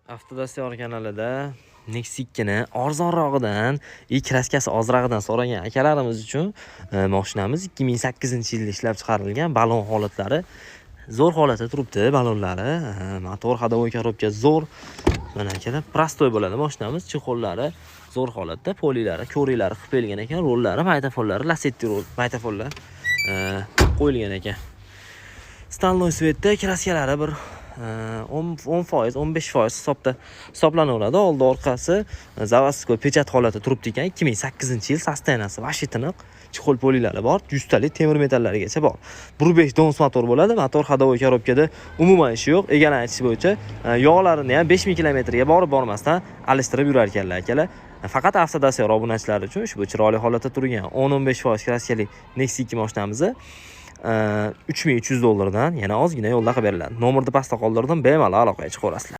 Avtodastyar kanalida Nexia 2ni arzonrog'idan, kraskasi ozrog'idan so'ragan akalarimiz uchun mashinamiz 2008-yilda ishlab chiqarilgan. Balon holatlari zo'r holatda turibdi, balonlari, motor, ходовой коробка zo'r. Mana akalar, prostoy bo'ladi mashinamiz, chexollari zo'r holatda, polilari, ko'riklari qilib qo'yilgan ekan, rollari, maytafonlari, lasetti roll, maytafonlar qo'yilgan ekan. Staloy svetda kraskalari bir 10%, 15% hisoblanaveradi. Oldi orqasi zavodskoy pechat holatda turibdi ekan. 2008-yil sostenasi vashi tiniq, chexol polilari bor, 100 talik temir metallarigacha bor. 1.5 dons motor bo'ladi. Motor ходовой коробкада umuman ishi yo'q. Egani aytish bo'yicha yog'larini ham 5000 kilometrga borib bormasdan alishtirib yurar ekanlar akalar. Faqat avtodastyar obunachilari uchun ushbu chiroyli holatda turgan 10-15% kraskali Nexia 2 mashinamizni $3300 dan yana ozgina yo'lda qilib beriladi. Nomerni pastda qoldirdim, bemalol aloqaga chiqaverasizlar.